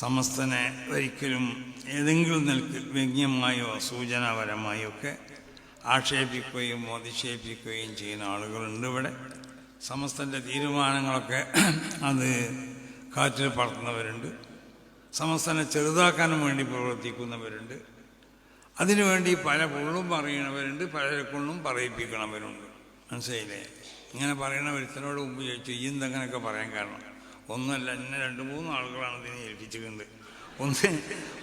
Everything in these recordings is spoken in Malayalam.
സമസ്തനെ ഒരിക്കലും ഏതെങ്കിലും നിലക്ക് വ്യംഗ്യമായോ സൂചനാപരമായോ ഒക്കെ ആക്ഷേപിക്കുകയും അധിക്ഷേപിക്കുകയും ചെയ്യുന്ന ആളുകളുണ്ട് ഇവിടെ. സമസ്തൻ്റെ തീരുമാനങ്ങളൊക്കെ അത് കാറ്റിൽ പറത്തുന്നവരുണ്ട്, സമസ്തനെ ചെറുതാക്കാനും വേണ്ടി പ്രവർത്തിക്കുന്നവരുണ്ട്, അതിനുവേണ്ടി പല പൊള്ളും പറയുന്നവരുണ്ട്, പലരെക്കൊണ്ടും പറയിപ്പിക്കണവരുണ്ട്. മനസ്സിലായില്ലേ? ഇങ്ങനെ പറയുന്ന ഒരുത്തനോട് മുമ്പ് ചോദിച്ചു, ഈ എന്തെങ്ങനെയൊക്കെ പറയാൻ കാരണം? ഒന്നല്ല, എന്നെ 2-3 ആളുകളാണ് ഇതിനെ ഏൽപ്പിച്ചിട്ടുണ്ട്.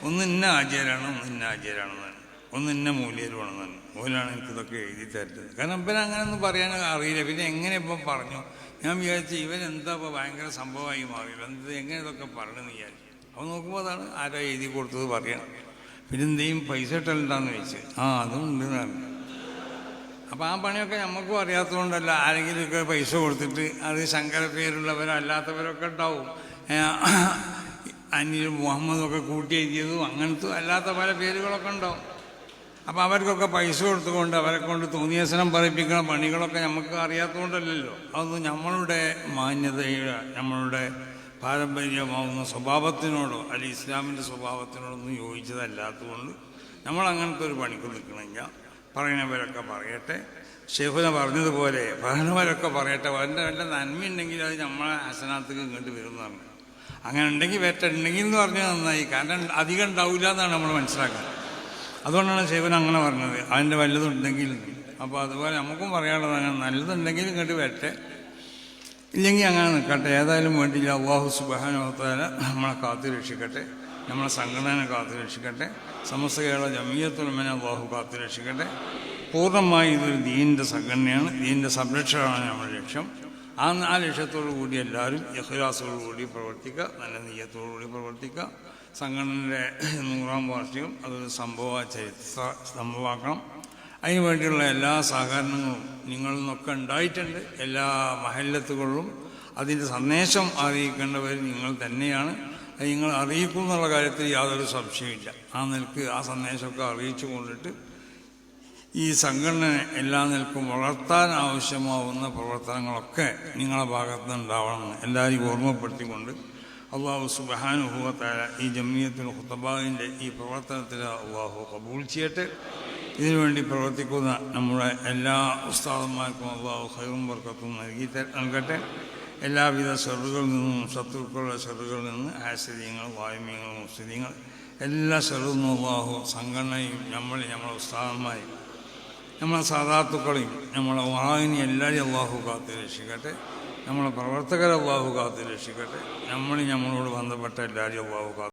ഒന്ന് ഇന്ന ആചാരാണ്, ഒന്ന് ഇന്ന ആചാരാണെന്ന്, ഒന്ന് ഇന്ന മൂല്യരുമാണെന്നാണ്. മൂലാണ് എനിക്കിതൊക്കെ എഴുതി തരുന്നത്. കാരണം ഇവൻ അങ്ങനെയൊന്നും പറയാൻ അറിയില്ല. പിന്നെ എങ്ങനെ ഇപ്പം പറഞ്ഞു? ഞാൻ വിചാരിച്ചു ഇവൻ എന്താ ഇപ്പോൾ ഭയങ്കര സംഭവമായി മാറിയില്ല, എങ്ങനെ ഇതൊക്കെ പറയണമെന്ന് വിചാരിച്ചു. അപ്പോൾ നോക്കുമ്പോൾ അതാണ് ആരാ എഴുതി കൊടുത്തത് പറയണം. പിന്നെ എന്തെയും പൈസ ഇട്ടലുണ്ടാന്ന് ചോദിച്ചു. അതും ഉണ്ട് എന്നാണ്. അപ്പോൾ ആ പണിയൊക്കെ നമുക്കും അറിയാത്തതുകൊണ്ടല്ല, ആരെങ്കിലുമൊക്കെ പൈസ കൊടുത്തിട്ട് അത് ശങ്കര പേരുള്ളവരോ അല്ലാത്തവരൊക്കെ ഉണ്ടാവും. അനിൽ മുഹമ്മദൊക്കെ കൂട്ടി എഴുതിയതും അങ്ങനത്തെ അല്ലാത്ത പല പേരുകളൊക്കെ ഉണ്ടാവും. അപ്പോൾ അവർക്കൊക്കെ പൈസ കൊടുത്തുകൊണ്ട് അവരെ കൊണ്ട് തോന്നിയസനം പറയിപ്പിക്കുന്ന പണികളൊക്കെ നമുക്ക് അറിയാത്തതുകൊണ്ടല്ലല്ലോ. അതൊന്നും നമ്മളുടെ മാന്യതയുടെ, നമ്മളുടെ പാരമ്പര്യമാവുന്ന സ്വഭാവത്തിനോടോ അല്ലെങ്കിൽ ഇസ്ലാമിൻ്റെ സ്വഭാവത്തിനോടൊന്നും യോജിച്ചതല്ലാത്തതുകൊണ്ട് നമ്മളങ്ങനത്തെ ഒരു പണിക്ക് നിൽക്കണമെങ്കിൽ പറയുന്നവരൊക്കെ പറയട്ടെ. ഷെയ്ഖുന പറഞ്ഞതുപോലെ പറയുന്നവരൊക്കെ പറയട്ടെ. അവൻ്റെ വല്ല നന്മയുണ്ടെങ്കിൽ അത് നമ്മളെ ഹസനാത്തേക്ക് ഇങ്ങോട്ട് വരുന്നതാണ്. അങ്ങനെ ഉണ്ടെങ്കിൽ വെറ്റുണ്ടെങ്കിൽ എന്ന് പറഞ്ഞാൽ നന്നായി. കാരണം അധികം ഉണ്ടാവില്ല എന്നാണ് നമ്മൾ മനസ്സിലാക്കുന്നത്. അതുകൊണ്ടാണ് ഷെയ്ഖുന അങ്ങനെ പറഞ്ഞത്, അതിൻ്റെ വല്ലതുണ്ടെങ്കിൽ. അപ്പോൾ അതുപോലെ നമുക്കും പറയാനുള്ളത്, അങ്ങനെ നല്ലതുണ്ടെങ്കിൽ ഇങ്ങോട്ട് വരട്ടെ, ഇല്ലെങ്കിൽ അങ്ങനെ നിൽക്കട്ടെ. ഏതായാലും വേണ്ടിയില്ല. അല്ലാഹു സുബ്ഹാനഹു വ തആല നമ്മളെ കാത്തു രക്ഷിക്കട്ടെ, നമ്മളെ സംഘടനയെ കാത്തു രക്ഷിക്കട്ടെ, സമസ്ത കേരള ജമിയത്തുൽ ഉലമ അല്ലാഹു കാത്തു രക്ഷിക്കട്ടെ. പൂർണ്ണമായി ഇതൊരു ദീനിൻ്റെ സംഘടനയാണ്, ദീനിൻ്റെ സംരക്ഷണമാണ് നമ്മുടെ ലക്ഷ്യം. ആ ലക്ഷ്യത്തോടു കൂടി എല്ലാവരും ഇഖ്ലാസോടുകൂടി പ്രവർത്തിക്കുക, നല്ല നിയ്യത്തോടുകൂടി പ്രവർത്തിക്കുക. സംഘടനയുടെ 100-ാം വാർഷികം അതൊരു സംഭവമാക്കണം. അതിനുവേണ്ടിയുള്ള എല്ലാ സഹകരണങ്ങളും നിങ്ങളിൽ നിന്നൊക്കെ ഉണ്ടായിട്ടുണ്ട്. എല്ലാ മഹല്ലത്തുകളിലും അതിൻ്റെ സന്ദേശം അറിയിക്കേണ്ടവർ നിങ്ങൾ തന്നെയാണ്. അത് നിങ്ങൾ അറിയിക്കും എന്നുള്ള കാര്യത്തിൽ യാതൊരു സംശയമില്ല. ആ നിലക്ക് ആ സന്ദേശമൊക്കെ അറിയിച്ചു കൊണ്ടിട്ട് ഈ സംഘടന എല്ലാ നിലക്കും വളർത്താൻ ആവശ്യമാവുന്ന പ്രവർത്തനങ്ങളൊക്കെ നിങ്ങളുടെ ഭാഗത്ത് നിന്ന് ഉണ്ടാവണമെന്ന് എല്ലാവരും ഓർമ്മപ്പെടുത്തിക്കൊണ്ട് അല്ലാഹു സുബ്ഹാനഹു വ തആല ഈ ജമിയത്തുൽ ഖുതബാഇൻ്റെ ഈ പ്രവർത്തനത്തിൽ അല്ലാഹു ഖബൂൽ ചെയ്യട്ടെ. ഇതിനുവേണ്ടി പ്രവർത്തിക്കുന്ന നമ്മുടെ എല്ലാ ഉസ്താദന്മാർക്കും അല്ലാഹു ഖൈറും ബർക്കത്തും നൽകട്ടെ. എല്ലാവിധ ഷർറുകളിൽ നിന്നും, ശത്രുക്കളുടെ ഷർറുകളിൽ നിന്ന്, ഹാസിദീങ്ങൾ, വായ്മീങ്ങൾ, മുഫ്സിദീങ്ങൾ, എല്ലാ ഷർറിൽ നിന്നും അല്ലാഹു സംഘടനയും നമ്മളെ ഉസ്താദന്മാരെയും നമ്മളെ സാദാത്തുക്കളെയും നമ്മളെ വാഹിനി എല്ലാവരെയും അല്ലാഹു കാത്ത് രക്ഷിക്കട്ടെ. നമ്മളെ പ്രവർത്തകരെ അല്ലാഹു കാത്ത് രക്ഷിക്കട്ടെ. നമ്മളോട് ബന്ധപ്പെട്ട എല്ലാവരെയും അല്ലാഹു കാത്ത്